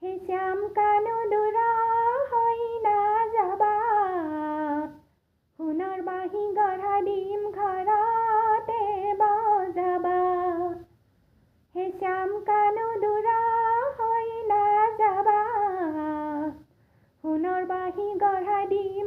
হে শ্যাম কানু দূৰা হৈ নাযাবা, সোণৰ বাঁহী গঢ়া দিম ঘৰতে বজাবা। হে শ্যাম কানু দূৰা হৈ নাযাবা, সোণৰ বাঁহী গঢ়া দিম